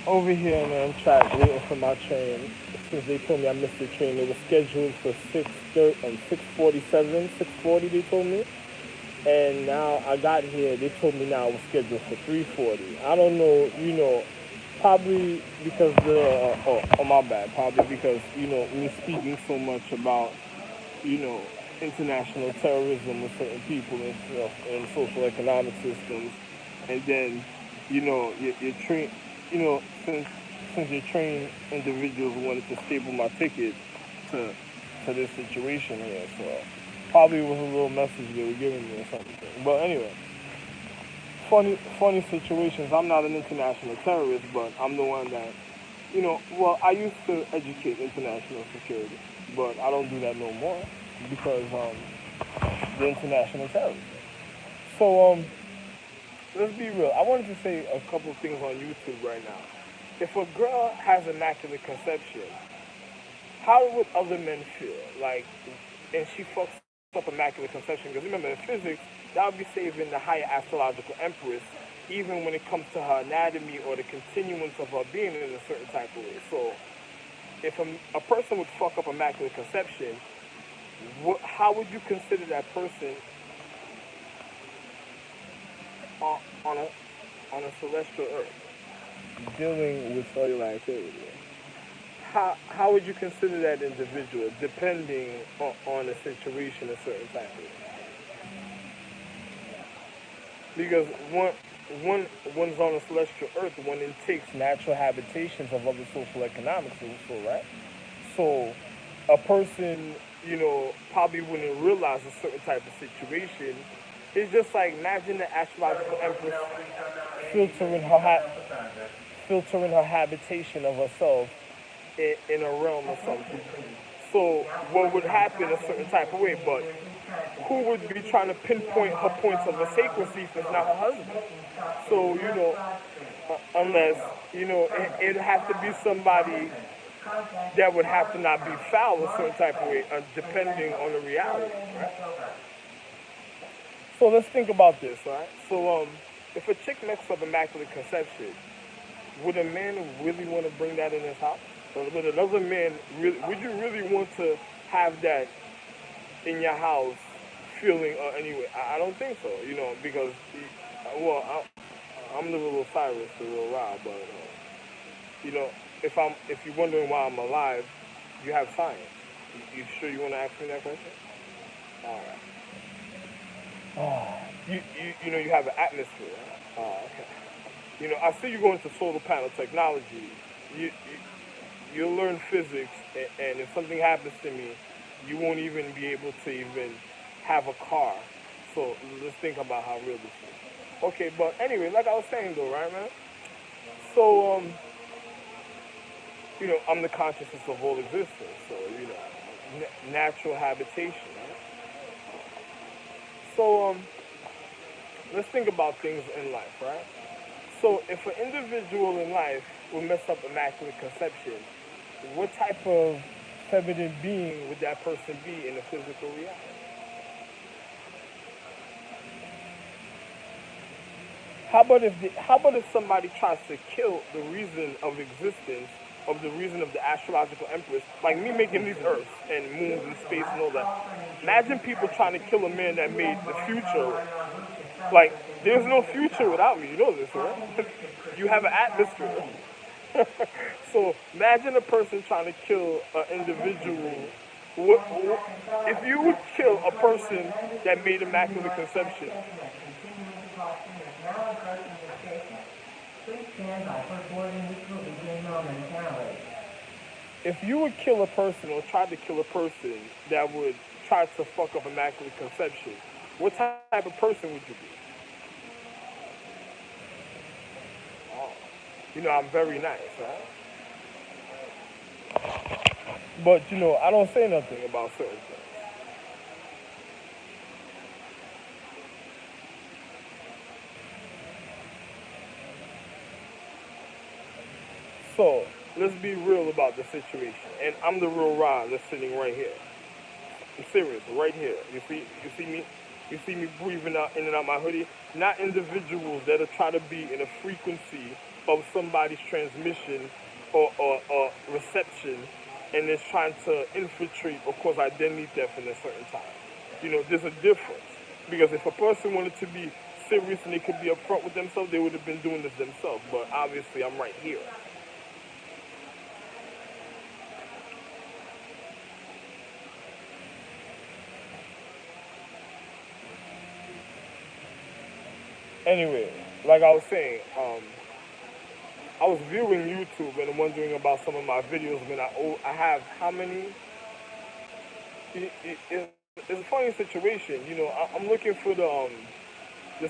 Over here in track waiting for my train. Since they told me I missed the train, it was scheduled for 6:47, 6:40. They told me, and now I got here. They told me now it was scheduled for 3:40. I don't know. Probably because oh my bad. Probably because me speaking so much about you know international terrorism with certain people and stuff and social economic systems, and then your train since your train individuals wanted to staple my ticket to this situation here, so probably it was a little message they were giving me or something. But anyway, funny situations. I'm not an international terrorist, but I'm the one that well, I used to educate international security, but I don't do that no more because the international terrorism. So let's be real. I wanted to say a couple of things on YouTube right now. If a girl has immaculate conception, how would other men feel? Like, and she fucks up immaculate conception, because remember, in physics, that would be saving the higher astrological empress, even when it comes to her anatomy or the continuance of her being in a certain type of way. So, if a person would fuck up immaculate conception, how would you consider that person on a celestial Earth dealing with cellular activity? How would you consider that individual depending on the situation, a certain type of way? Because one's on a celestial Earth, one it takes natural habitations of other social economics also, right? So a person, probably wouldn't realize a certain type of situation. It's just like imagine the astrological empress filtering her filtering her habitation of herself in a realm or something. So what would happen a certain type of way, but who would be trying to pinpoint her points of a sacredcy if it's not her husband? So, unless, it'd have to be somebody that would have to not be foul a certain type of way, depending on the reality, right? So let's think about this, right? So, if a chick messes up immaculate conception, would a man really want to bring that in his house? Or would another man really? Would you really want to have that in your house, feeling anyway? I don't think so. Because well, I'm the little Cyrus, the little Rob, but you know, if you're wondering why I'm alive, you have science. You sure you want to ask me that question? All right. You have an atmosphere. Right? Oh, okay. I see you going to solar panel technology. You, you you'll learn physics, and if something happens to me, you won't even be able to even have a car. So let's think about how real this is. Okay, but anyway, like I was saying though, right, man? So I'm the consciousness of all existence. So natural habitation. Right? So let's think about things in life, right? So if an individual in life will mess up immaculate conception, what type of feminine being would that person be in the physical reality? How about if somebody tries to kill the reason of existence of the reason of the astrological empress, like me making these Earths and moons and space and all that? Imagine people trying to kill a man that made the future. Like, there's no future without me. You know this, right? You have an atmosphere. So imagine a person trying to kill an individual. If you would kill a person that made immaculate conception, if you would kill a person or try to kill a person that would try to fuck up immaculate conception, what type of person would you be? Oh, I'm very nice, right? But I don't say nothing about certain things. So let's be real about the situation. And I'm the real Ron that's sitting right here. I'm serious, right here. You see me breathing out in and out my hoodie. Not individuals that are trying to be in a frequency of somebody's transmission or reception, and is trying to infiltrate or cause identity theft in a certain time. There's a difference. Because if a person wanted to be serious and they could be upfront with themselves, they would have been doing this themselves. But obviously, I'm right here. Anyway, like I was saying, I was viewing YouTube and wondering about some of my videos. When I have how many? It's a funny situation. I'm looking for the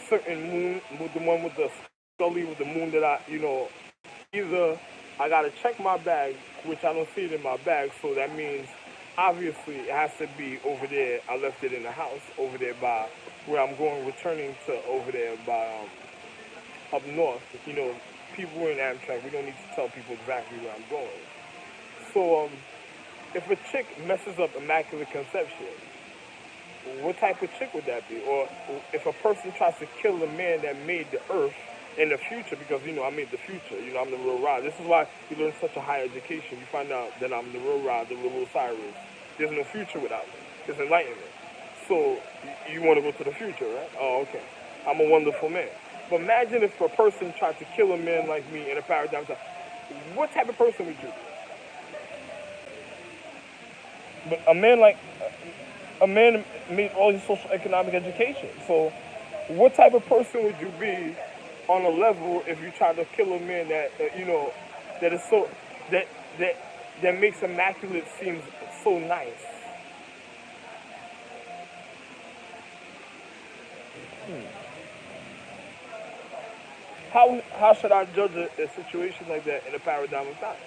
certain moon, with the one with the scully with the moon that either I gotta check my bag, which I don't see it in my bag, so that means obviously it has to be over there. I left it in the house over there by where I'm going, returning to over there by up north. People in Amtrak, we don't need to tell people exactly where I'm going. So if a chick messes up immaculate conception, what type of chick would that be? Or if a person tries to kill the man that made the earth in the future, because I made the future, I'm the real rod. This is why you learn such a high education. You find out that I'm the real rod, the real Osiris. There's no future without me. It's enlightenment. So you want to go to the future, right? Oh, okay. I'm a wonderful man. But imagine if a person tried to kill a man like me in a paradigm time. What type of person would you be? But a man made all his social economic education. So, what type of person would you be on a level if you try to kill a man that is so that that that makes immaculate seems so nice? How should I judge a situation like that in a paradigm of time?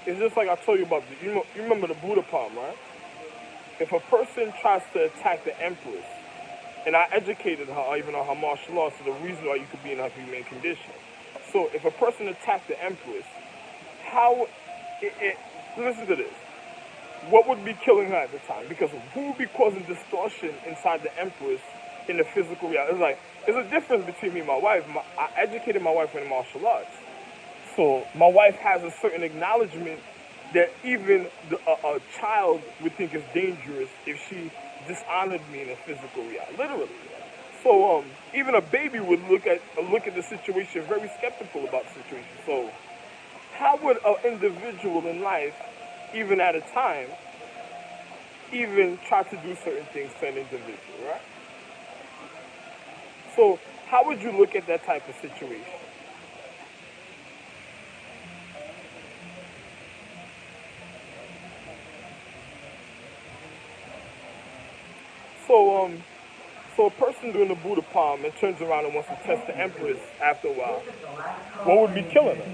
It's just like I told you about you remember the Buddha palm, right? If a person tries to attack the empress, and I educated her even on her martial arts, so the reason why you could be in a humane condition. So if a person attacked the empress, how it listen to this. What would be killing her at the time? Because who would be causing distortion inside the empress in the physical reality? It's like there's a difference between me and my wife. I educated my wife in martial arts, so my wife has a certain acknowledgement that even a child would think is dangerous if she dishonored me in a physical reality, literally. So even a baby would look at the situation very skeptical about the situation. So how would an individual in life, even at a time, even try to do certain things to an individual, right? So how would you look at that type of situation? So so a person doing the Buddha palm and turns around and wants to test the empress after a while, what would be killing her?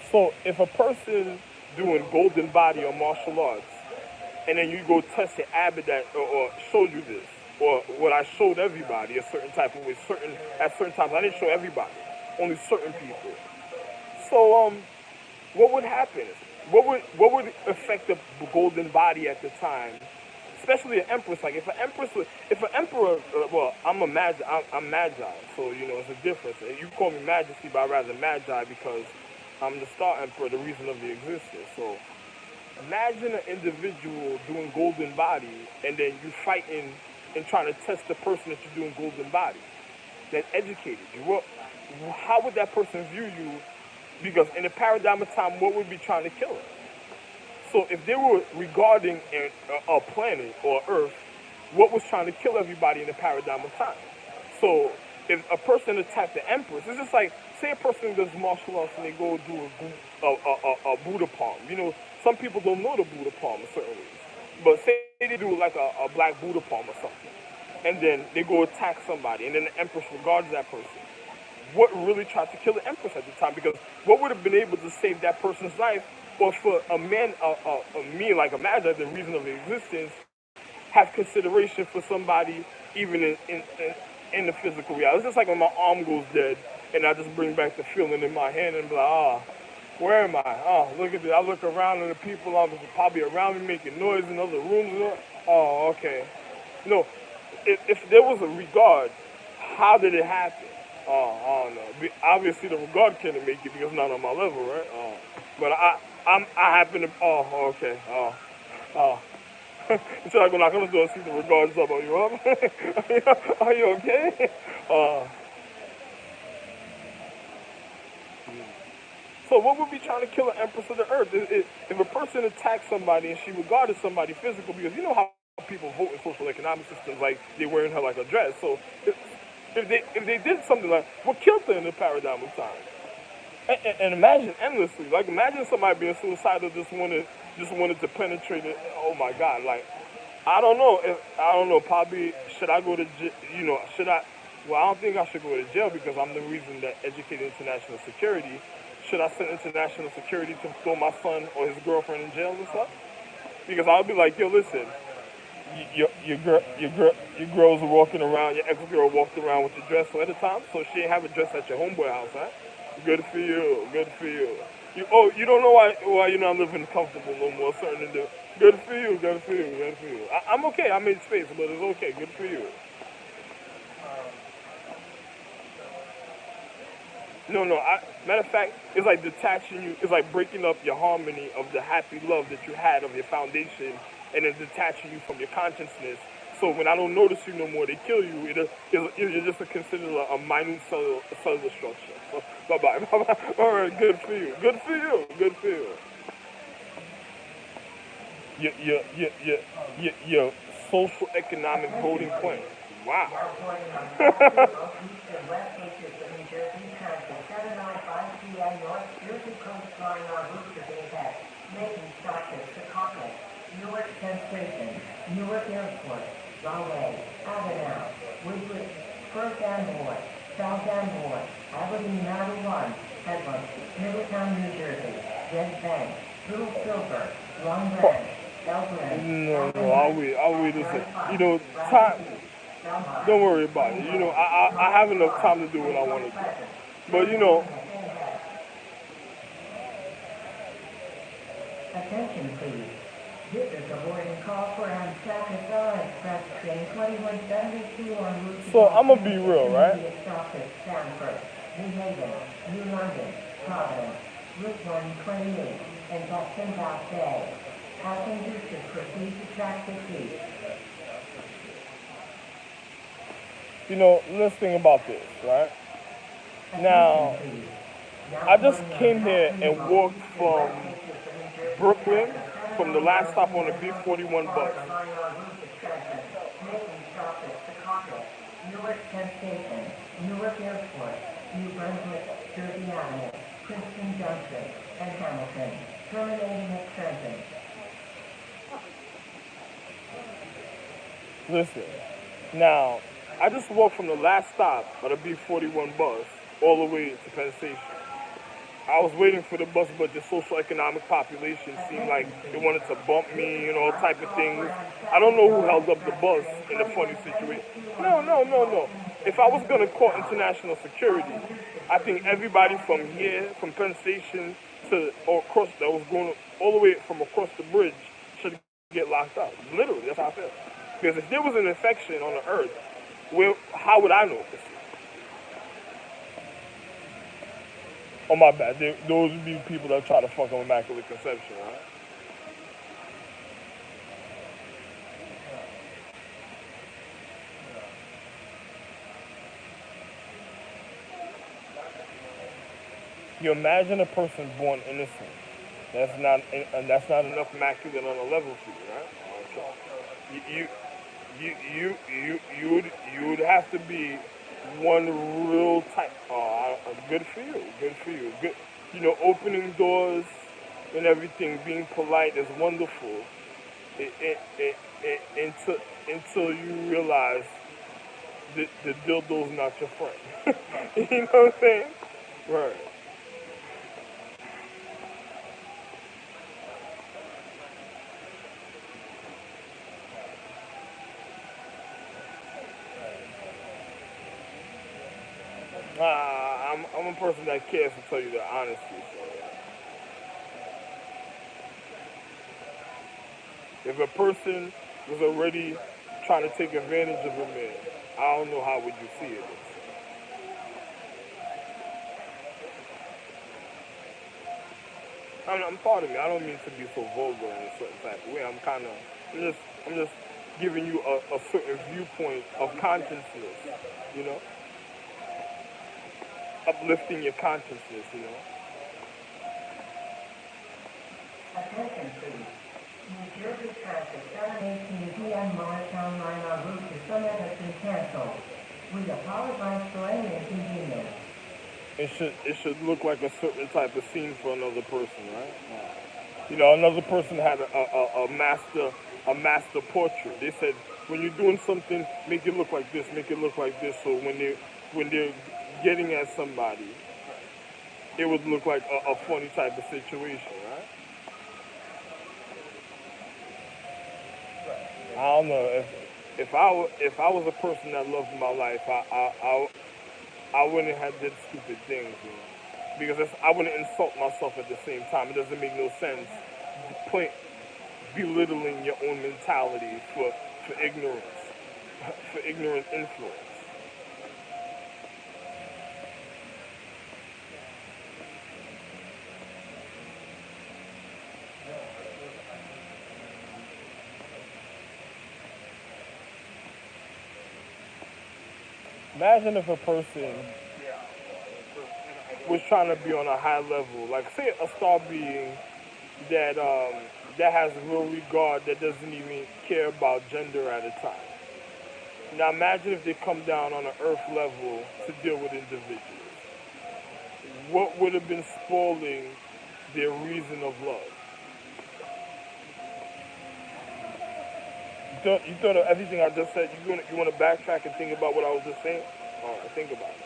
So if a person doing golden body or martial arts, and then you go test the abbot that or showed you this, or what I showed everybody a certain type of way, certain at certain times I didn't show everybody, only certain people. So what would happen? What would affect the golden body at the time? Especially an empress. Like if an emperor, well, I'm magi, so it's a difference. And you call me majesty, but I rather magi because I'm the star emperor, the reason of the existence. So imagine an individual doing golden body, and then you fighting and trying to test the person that you're doing golden body, that educated you. How would that person view you? Because in the paradigm of time, what would be trying to kill her? So if they were regarding a planet or Earth, what was trying to kill everybody in the paradigm of time? So if a person attacked the Empress, it's just like, say a person does martial arts and they go do a Buddha palm. Some people don't know the Buddha palm in certain ways. But say they do like a black Buddha palm or something. And then they go attack somebody, and then the Empress regards that person. What really tried to kill the Empress at the time? Because what would have been able to save that person's life, or for a man, me like a magi, the reason of the existence, have consideration for somebody, even in the physical reality. It's just like when my arm goes dead, and I just bring back the feeling in my hand and be like, ah, where am I? Oh, look at this. I look around and the people are probably around me making noise in other rooms. Oh, okay. No, if there was a regard, how did it happen? Oh, I don't know. Obviously, the regard can't make it because it's not on my level, right? Oh, but I happen to. Oh, okay. Oh. Until I go knock on the door and see the regards up. Are you up? Are you okay? Uh, so what would be trying to kill an empress of the earth? If a person attacks somebody and she regarded somebody physical, because you know how people vote in social economic systems, like they wearing her like a dress. So if they did something like what killed her in the paradigm of time, and imagine endlessly, like imagine somebody being suicidal, just wanted to penetrate it. Oh my God, like I don't know. I don't know. Probably should I go to should I? Well, I don't think I should go to jail because I'm the reason that educated international security. Should I send international security to throw my son or his girlfriend in jail and stuff? Because I'll be like, yo, listen, your girls are walking around, your ex girl walked around with your dress at the time, so she ain't have a dress at your homeboy house, huh? Good for you, good for you. You don't know why you're not living comfortable no more, certain to do. Good for you, good for you, good for you. I'm okay, I made space, but it's okay, good for you. No, no. Matter of fact, it's like detaching you. It's like breaking up your harmony of the happy love that you had of your foundation, and then detaching you from your consciousness. So when I don't notice you no more, they kill you. You're just considered a minute cellular structure. So bye bye, bye bye. All right, good for you. Good for you. Good for you. Your social economic voting plan. Wow. Newark Penn Station, Newark Airport, Runway, Avenel, Woodbridge, First Amboy, South Amboy, Aberdeen 901, Headland, Middletown, New Jersey, Red Bank, Little Silver, Long Branch, Elgin, No, no, I'll wait. Listen, time. Don't worry about it. I have enough time to do what I want to do. But Attention please. This is a boarding call for Amtrak Express train 2172 on route to so I'm gonna Boston be with real, right? intermediate stops at Stamford, New Haven, New London, Providence, Route 128, and Boston Bath Bay. Passengers should proceed to track 50. Let's think about this, right? Attention Now, please. Now I just boarding on came South here New and Road, walked Houston, from West Patriots of New Jersey Brooklyn, express, the from the last stop on the 79 B41 bus. cars lying en route to Trenton, making stops at Secaucus, Newark Penn Station, Newark Airport, New Brunswick, Jersey Avenue, Princeton Junction, and Hamilton, terminating at Trenton. Listen, now, I just walked from the last stop of the B41 bus all the way to Penn Station. I was waiting for the bus, but the social economic population seemed like they wanted to bump me and all type of things. I don't know who held up the bus in a funny situation. No, no, no, no. If I was gonna call international security, I think everybody from here, from Penn Station to or across that was going all the way from across the bridge should get locked up. Literally, that's how I feel. Because if there was an infection on the earth, how would I know this? Oh my bad. Those would be people that try to fuck up immaculate conception, right? You imagine a person born innocent. That's not enough immaculate on a level for you, right? Okay. You would have to be one real type. Good for you. Good for you. Good. Opening doors and everything, being polite is wonderful. Until you realize the dildo's not your friend. You know what I'm saying? Right. I'm a person that cares to tell you the honesty. So if a person was already trying to take advantage of a man, I don't know how would you see it. I'm pardon me. I don't mean to be so vulgar in a certain type of way. I'm just, I'm just giving you a certain viewpoint of consciousness. You know, uplifting your consciousness. You know. Attention please. New Jersey traffic 7:18 p.m. Morristown line en route to Summit has been canceled. We apologize for any inconvenience. It should look like a certain type of scene for another person, right? You know, another person had a master portrait. They said when you're doing something, make it look like this, make it look like this. So when they're getting at somebody, it would look like a funny type of situation, right? I don't know if I was a person that loved my life, I wouldn't have did stupid things, you know, because I wouldn't insult myself at the same time. It doesn't make no sense. Point belittling your own mentality for ignorance, for ignorant influence. Imagine if a person was trying to be on a high level, like say a star being that that has real regard, that doesn't even care about gender at a time. Now imagine if they come down on an earth level to deal with individuals. What would have been spoiling their reason of love? You thought of everything I just said. You want to backtrack and think about what I was just saying? All right, think about it.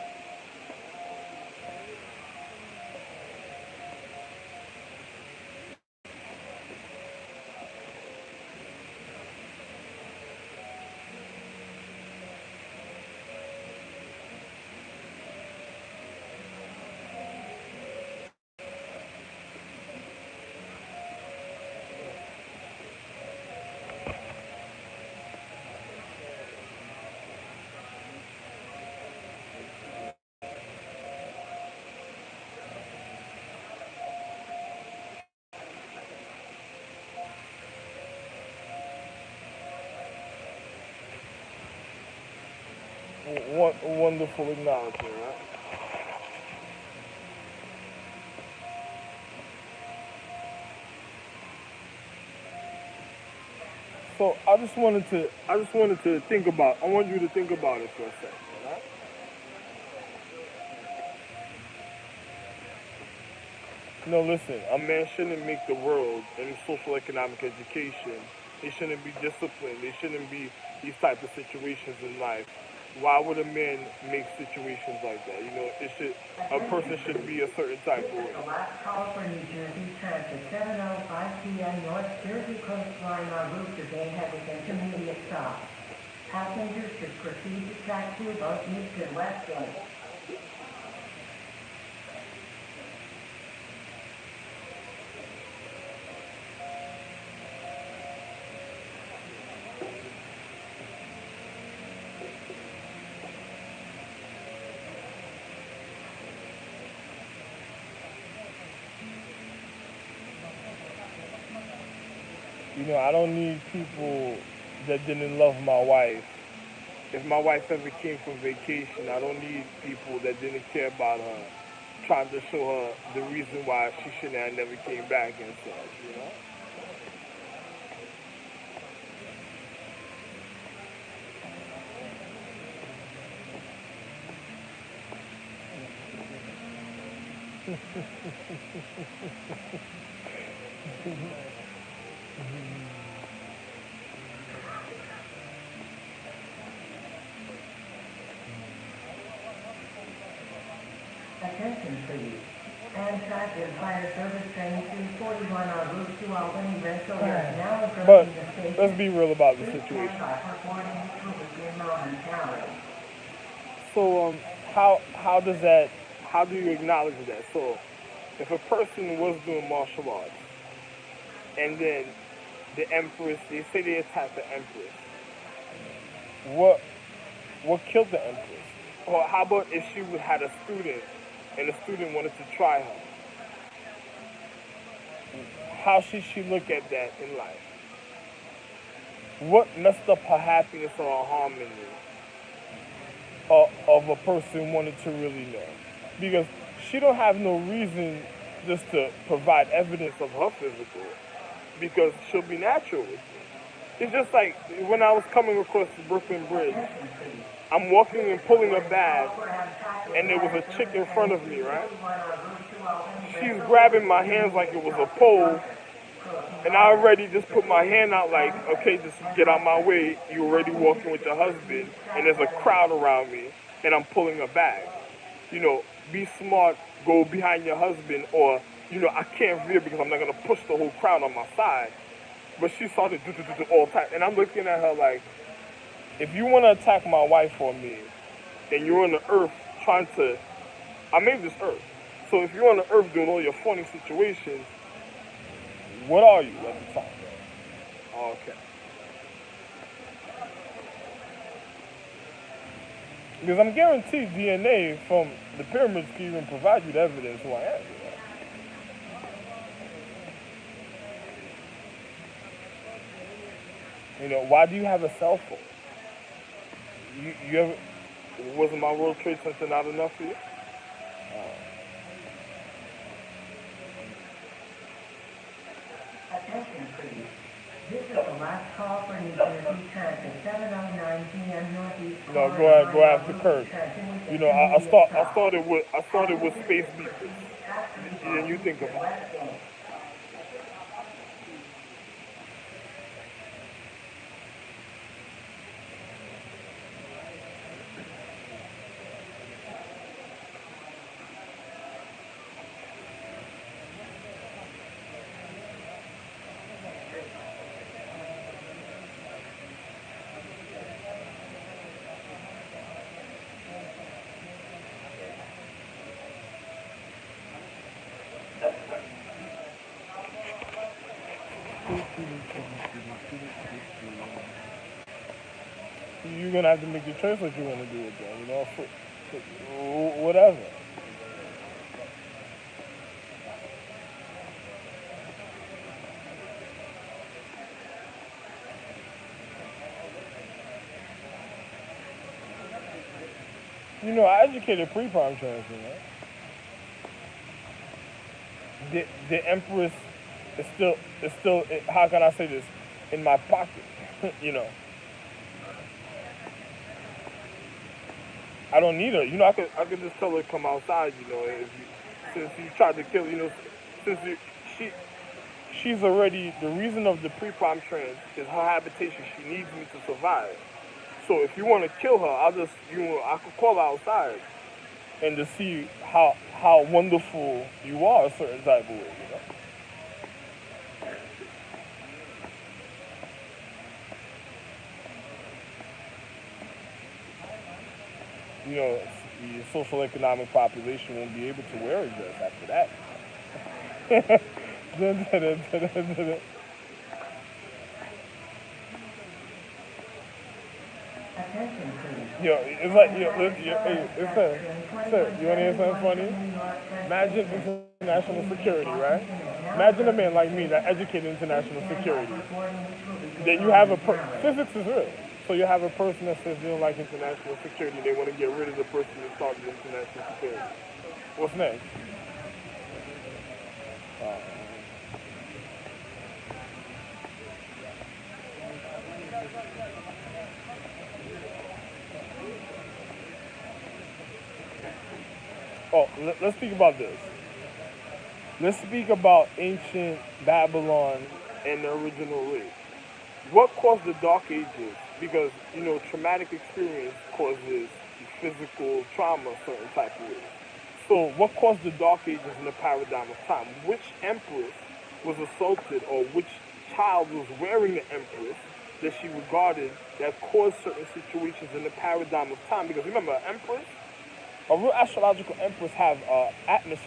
Wonderful acknowledgement, right? So I just wanted to think about. I want you to think about it for a second, right? No, listen. A man shouldn't make the world any social economic education. They shouldn't be disciplined. They shouldn't be these type of situations in life. Why would a man make situations like that? You know, it should. A person Attention should please. be a certain type This of is way. the last call for New Jersey Transit 7:05 p.m. North Jersey Coast Line en route to Bay Head with intermediate stops. Passengers should proceed to track 2 both east and west gate. You know, I don't need people that didn't love my wife. If my wife ever came from vacation, I don't need people that didn't care about her, trying to show her the reason why she shouldn't have never came back and such, you know? Attention please. Amtrak and Fire Service Train 341 en route to Albany Rensselaer is now But approaching the let's station. be real about the Please stand situation. by for boarding, which will begin momentarily. So, how does that how do you acknowledge that? So if a person was doing martial arts and then the empress, they say they attacked the empress, what what killed the empress? Or how about if she would had a student and the student wanted to try her? How should she look at that in life? What messed up her happiness or her harmony of a person wanting to really know? Because she don't have no reason just to provide evidence of her physical, because she'll be natural with it. It's just like when I was coming across the Brooklyn Bridge, I'm walking and pulling a bag, and there was a chick in front of me, right? She's grabbing my hands like it was a pole, and I already just put my hand out like, okay, just get out my way. You're already walking with your husband, and there's a crowd around me, and I'm pulling a bag. Be smart, go behind your husband, or, I can't veer because I'm not going to push the whole crowd on my side. But she started do all the time. And I'm looking at her like, if you want to attack my wife or me, and you're on the earth trying to, I made this earth. So if you're on the earth doing all your funny situations, what are you at the time? Okay. Because I'm guaranteed DNA from the pyramids can even provide you the evidence who I am. Why do you have a cell phone? You ever, wasn't my World Trade Center not enough for you? Attention, please. This is the last call for New Jersey Transit, 7:09 p.m. Northeast No, Corridor go line after on Kurt. Route 13 with You a know, I, I immediate start I stop. started with I started with space beepers. Please actually And you on think the about it. West Bank. You're gonna have to make your choice what you want to do with them. Whatever. I educated pre-prime trans. The empress is still. How can I say this? In my pocket. you know. I don't need her. I could just tell her to come outside. Since you tried to kill. Since you, she she's already the reason of the pre-prime trans is her habitation. She needs me to survive. So if you want to kill her, I could call her outside and to see how wonderful you are a certain type of way. The social economic population won't be able to wear a dress after that. Attention, please. It's like, hey, sir, you want to hear something funny? Imagine international security, right? Imagine a man like me that educated international security. Then you have physics is real. So you have a person that says they don't like international security. They want to get rid of the person that started international security. What's next? Uh, let's speak about this. Let's speak about ancient Babylon and the original race. What caused the Dark Ages? Because traumatic experience causes physical trauma, certain type of ways. So, what caused the Dark Ages in the paradigm of time? Which empress was assaulted, or which child was wearing the empress that she regarded that caused certain situations in the paradigm of time? Because remember, empress A real astrological empress have atmosphere.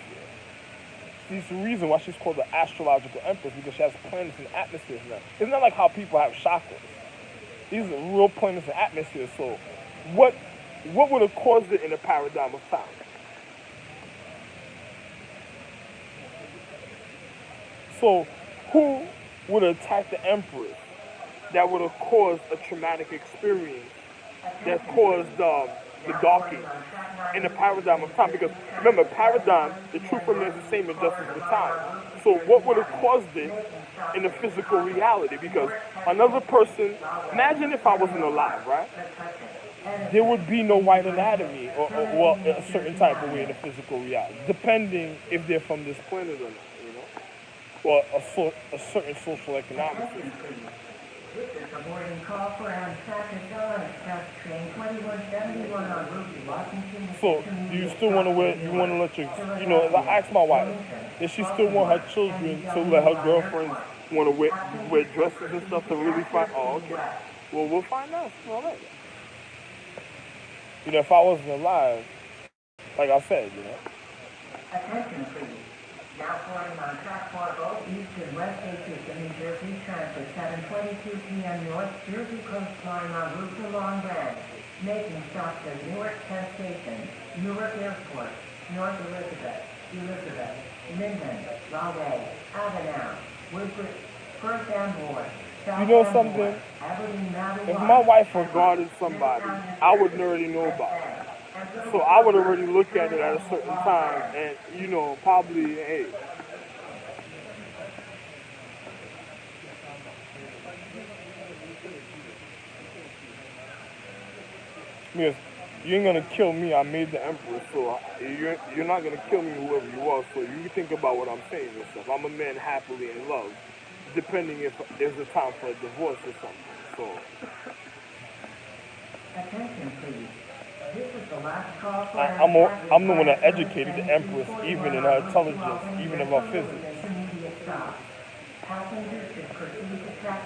There's the reason why she's called the astrological empress because she has planets and atmospheres now. It's not like how people have chakras. These are real planets and atmospheres. So, what what would have caused it in a paradigm of time? So, who would attack the empress that would have caused a traumatic experience that caused the dark age in the paradigm of time? Because remember, paradigm, the truth remains the same in justice with time. So what would have caused it in the physical reality? Because another person, imagine if I wasn't alive, right? There would be no white anatomy or well, a certain type of way in the physical reality, depending if they're from this planet or not, or a certain social economic system. This is a boarding call for Amtrak Express train 2171 on route to Washington. So, do you still want to wear? You want to let your, If I ask my wife, does she still want her children to let her girlfriends want to wear dresses and stuff to really find? Oh, okay. Well, we'll find out. All right. If I wasn't alive, like I said, Attention please. Now boarding on track 40 East and West 82 New Jersey transfer 7:22 p.m. North Jersey coastline en route to Long Branch. Making stops at Newark Penn Station, Newark Airport, North Elizabeth, Linden, Rahway, Avenel, Woodbridge, First and Ward, you know something? If my wife regarded somebody, I would already know about it. So I would already look at it at a certain time and, probably, hey. Because you ain't gonna kill me. I made the emperor, so you're not gonna kill me whoever you are. So you think about what I'm saying and stuff. I'm a man happily in love, depending if there's a time for a divorce or something. So. Attention, please. This is the last call for I'm the one that educated the empress, even in her intelligence, even in her physics. Passengers should proceed to track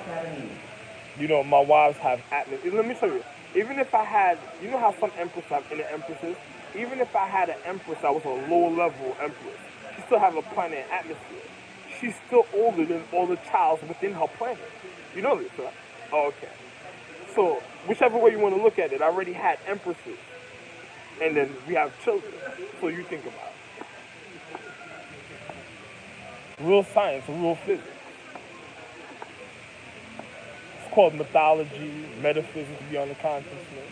70. My wives have atmosphere. Let me show you. Even if I had, how some empresses have inner empresses? Even if I had an empress that was a low level empress, she still have a planet and atmosphere. She's still older than all the childs within her planet. You know this, right? Oh, okay. So, whichever way you want to look at it, I already had empresses. And then we have children. So you think about it. Real science, real physics. It's called mythology, metaphysics beyond the consciousness.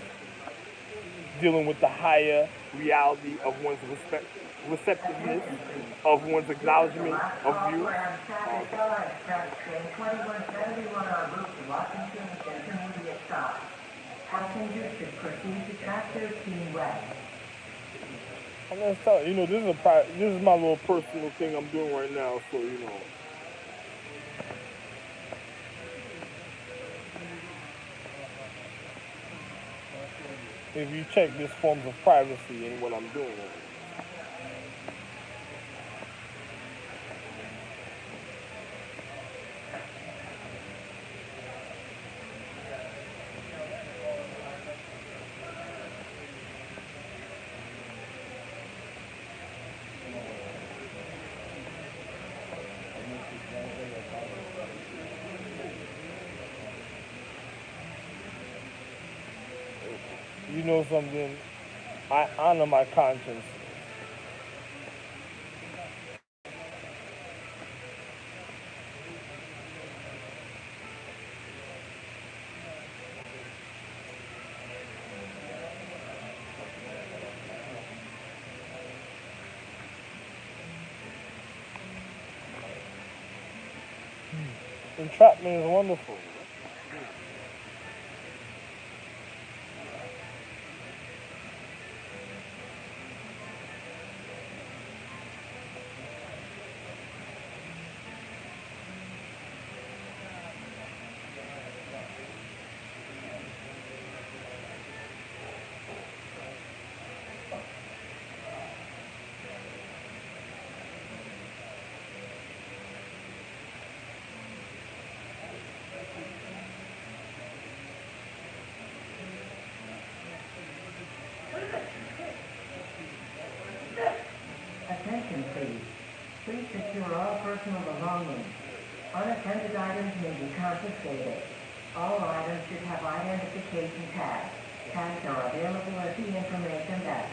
Dealing with the higher reality of one's receptiveness, of one's acknowledgement of you. Passengers should proceed to track 13 west. I'm gonna tell you, this is my little personal thing I'm doing right now. So if you check, there's forms of privacy in what I'm doing. You know something? I honor my conscience. Entrapment is wonderful. Attention, please. Please secure all personal belongings. Unattended items may be confiscated. All items should have identification tags. Tags are available at the information desk.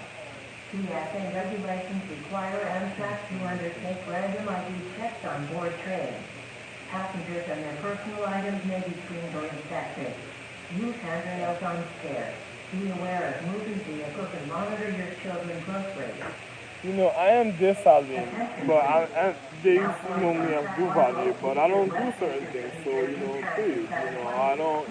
TSA regulations require Amtrak to undertake random ID checks on board trains. Passengers and their personal items may be screened or inspected. Use handrails on stairs. Be aware of moving vehicles and monitor your children closely. I am dissolute, Attention, but please. they used Now to flights know on me as track line Duvalier, will but I begin don't do west certain things. So, secure please, traffic at 1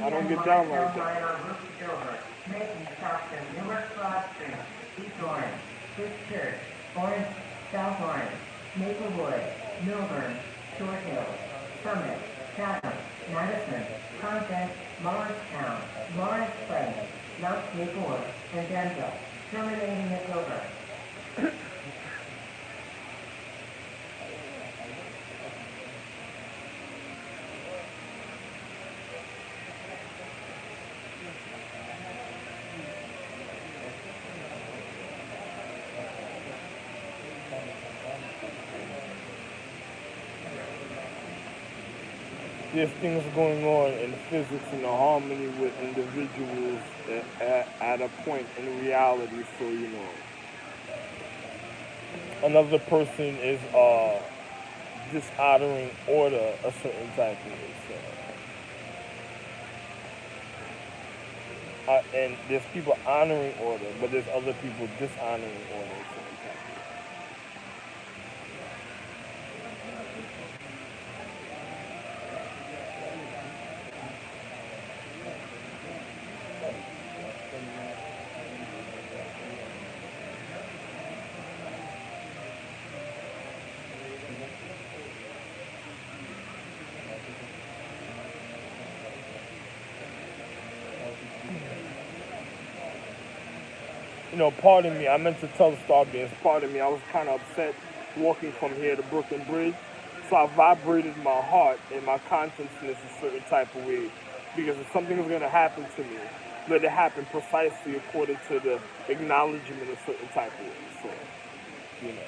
I don't p.m. get Line down like South that. Line on route to Dover, making stops in Newark Broad Street, East Orange, Swiss Church, Orange, South Orange, Maplewood, Milburn, Short Hills, Summit, Chatham, Madison, Convent, Morristown, Morris Place, Mount Tabor, and Denville, terminating at Dover. There's things going on in physics and the harmony with individuals at a point in reality. So, another person is dishonoring order a certain type of way. And there's people honoring order, but there's other people dishonoring order a certain type of way. Pardon me, I meant to tell the star beings, pardon me, I was kind of upset walking from here to Brooklyn Bridge. So I vibrated my heart and my consciousness a certain type of way. Because if something is going to happen to me, let it happen precisely according to the acknowledgement of certain type of way. So, you know,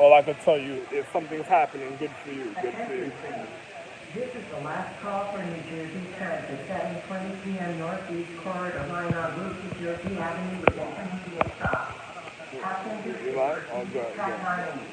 all I can tell you, if something's happening, good for you, good for you. Attention, please. This is the last call for New Jersey Transit, 7:20 p.m. Northeast Corridor line on route to Jersey Avenue with intermediate stop. Passengers You should like? Oh, proceed to good, track good. 9.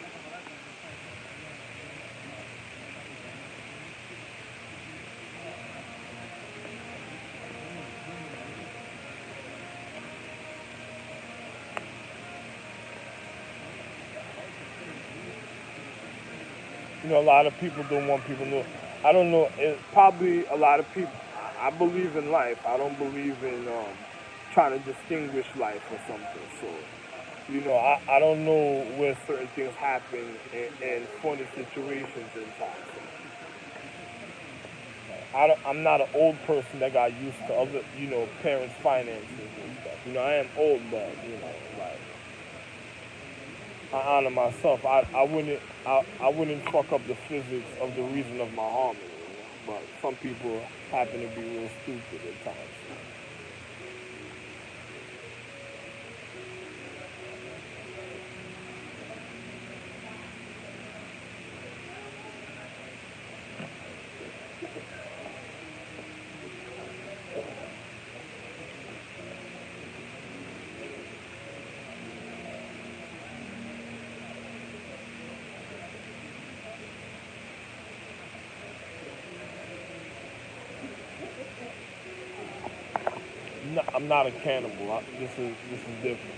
A lot of people don't want people to know. I don't know. It probably a lot of people. I believe in life. I don't believe in trying to distinguish life or something. So, I don't know where certain things happen in funny situations in time. So, I'm not an old person that got used to other, parents' finances and stuff. I am old, but like I honor myself. I wouldn't fuck up the physics of the reason of my harmony. But some people happen to be real stupid at times. No, I'm not a cannibal. This is different.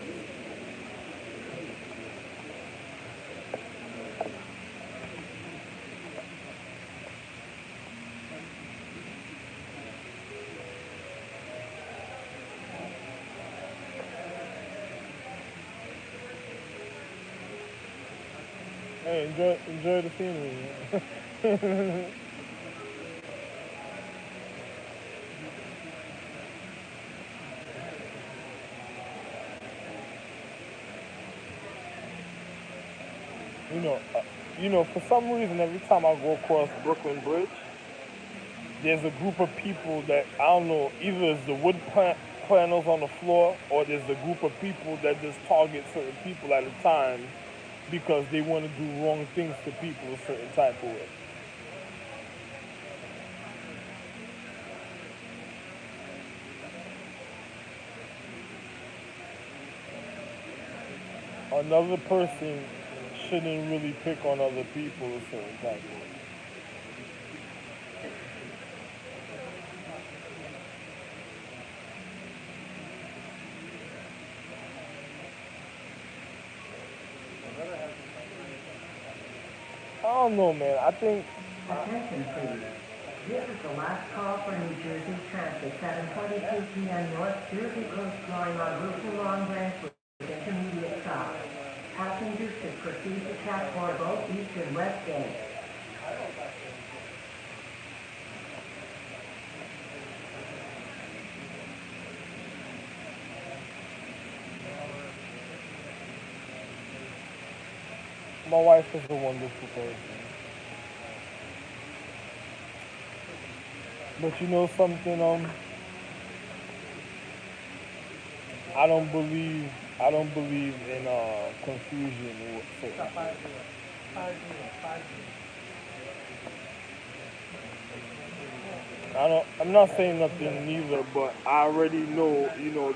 Hey, enjoy the scenery. you know, uh, for some reason, every time I go across Brooklyn Bridge, there's a group of people that I don't know. Either it's the wood planners on the floor, or there's a group of people that just target certain people at a time because they want to do wrong things to people a certain type of way. Another person shouldn't really pick on other people a certain type of way. I don't know, man. I think Attention, please. This is the last call for New Jersey Transit, 7:22 p.m. North Jersey Coast line on route to Long Branch with intermediate stop. Passengers should proceed to track for both East and West Gate. my wife is a wonderful person. But you know something, I don't believe in confusion whatsoever. I'm not saying nothing neither, but I already know,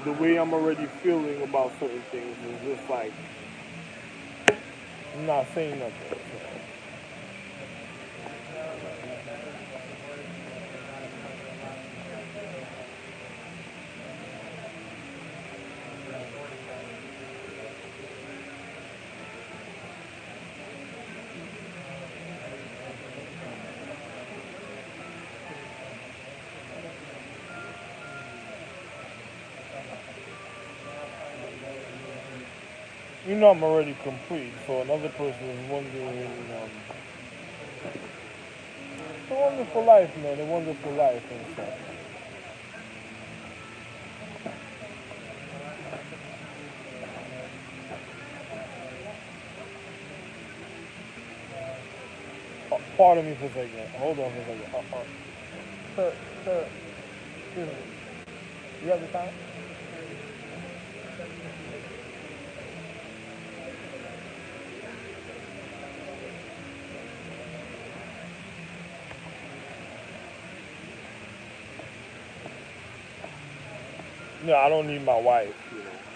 the way I'm already feeling about certain things is just like I'm not saying nothing. So. I'm already complete, so another person is wondering, the wonderful life, man, the wonderful life and stuff. Pardon me for a second. Hold on for a second. Sir, sir, excuse me. You have the time? No, I don't need my wife.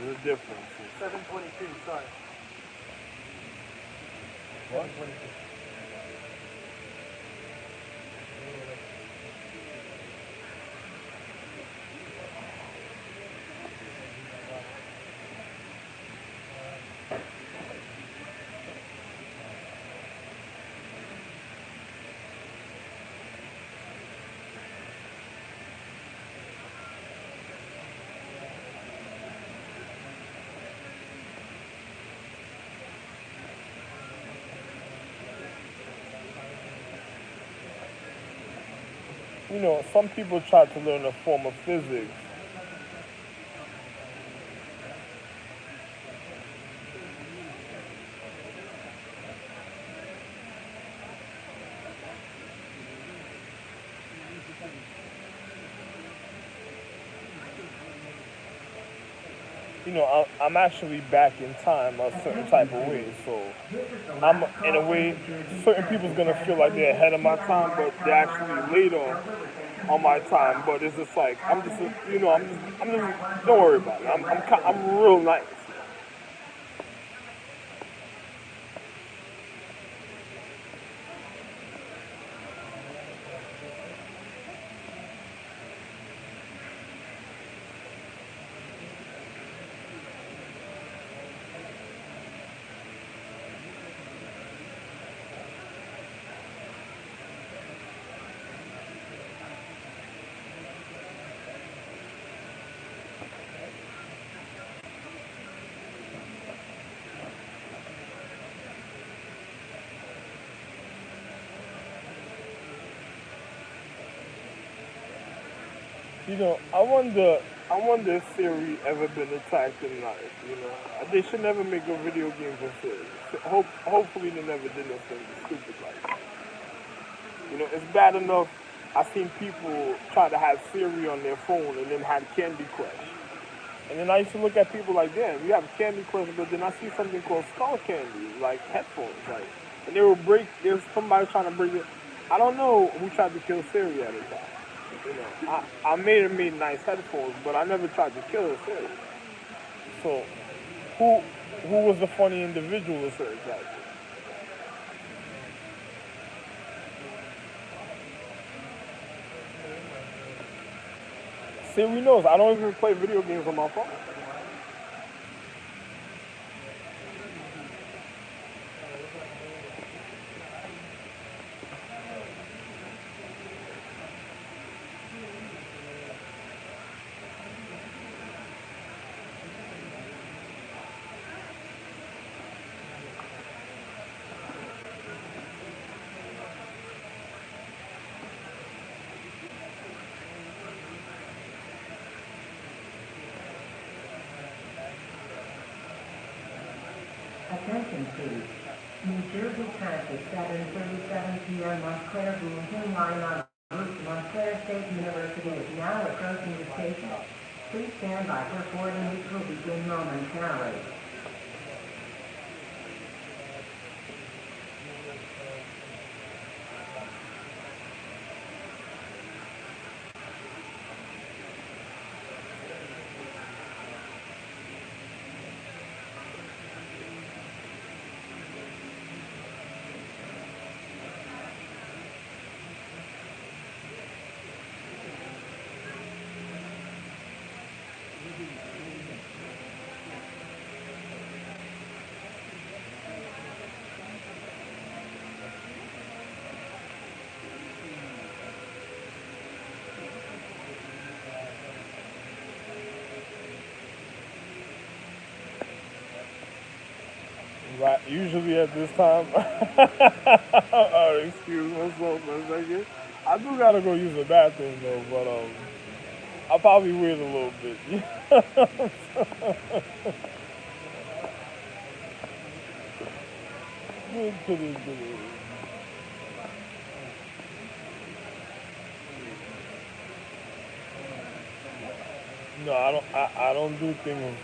There's a difference. 7:22, sorry. What? 7:22. Some people try to learn a form of physics. I'm actually back in time a certain type of way. So I'm in a way, certain people's gonna feel like they're ahead of my time, but they're actually later on my time. But it's just like I'm just. Don't worry about it. I'm real nice. I wonder if Siri ever been attacked in life. They should never make a video game for Siri. Hopefully they never did nothing stupid like that. It's bad enough. I seen people try to have Siri on their phone and then had Candy Crush. And then I used to look at people like, damn, you have Candy Crush, but then I see something called Skull Candy, like headphones, like, and they will break. There's somebody trying to break it. I don't know who tried to kill Siri at the time. I made her made nice headphones, but I never tried to kill her Siri. So who who was the funny individual to her exactly? Siri knows I don't even play video games on my phone. Attention please. New Jersey Transit 7:37 p.m. Montclair Bloomington line on route to Montclair State University is now approaching the station. Please stand by for boarding, which will begin momentarily. Right, usually at this time. Excuse myself for a second. I do gotta go use the bathroom though, but I'll probably wait a little bit. No, I don't do things.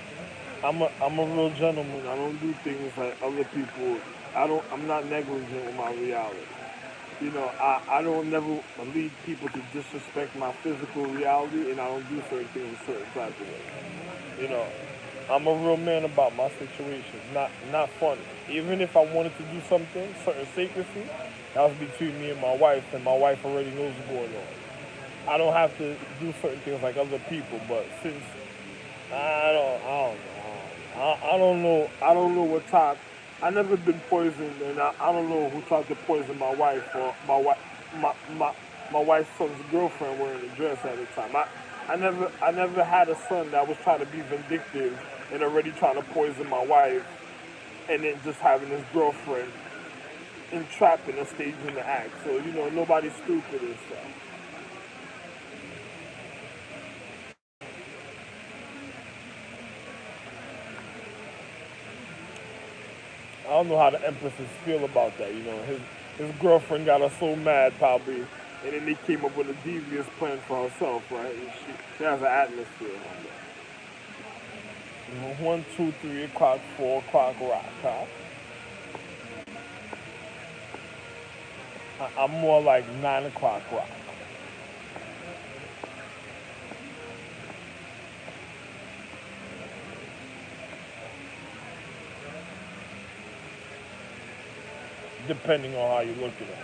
I'm a real gentleman. I don't do things like other people. I'm not negligent with my reality. I don't never lead people to disrespect my physical reality, and I don't do certain things a certain type of way. You know, I'm a real man about my situations. Not funny. Even if I wanted to do something, certain secrecy, that was between me and my wife, and my wife already knows what's going on. I don't have to do certain things like other people, but since I don't know. I don't know what type. I never been poisoned, and I don't know who tried to poison my wife or my my my wife's son's girlfriend wearing a dress at the time. I never had a son that was trying to be vindictive and already trying to poison my wife, and then just having his girlfriend entrapped in a stage in the act. So nobody's stupid and stuff. I don't know how the empresses feel about that. His girlfriend got her so mad probably, and then they came up with a devious plan for herself, right? And she has an atmosphere. 1, 2, 3 o'clock, 4 o'clock rock. Huh? I'm more like 9 o'clock rock, depending on how you look at it.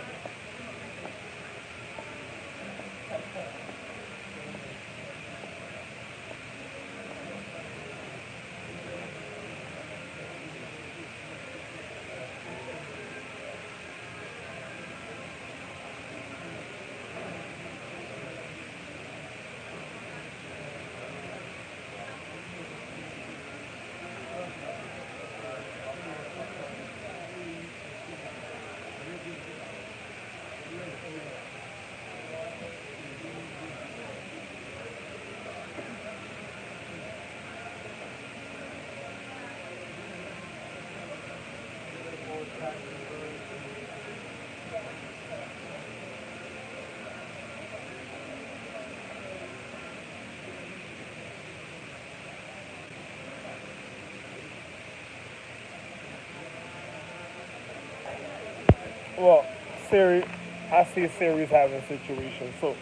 Well, Siri, I see Siri's having situations. So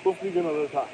we'll speak another time.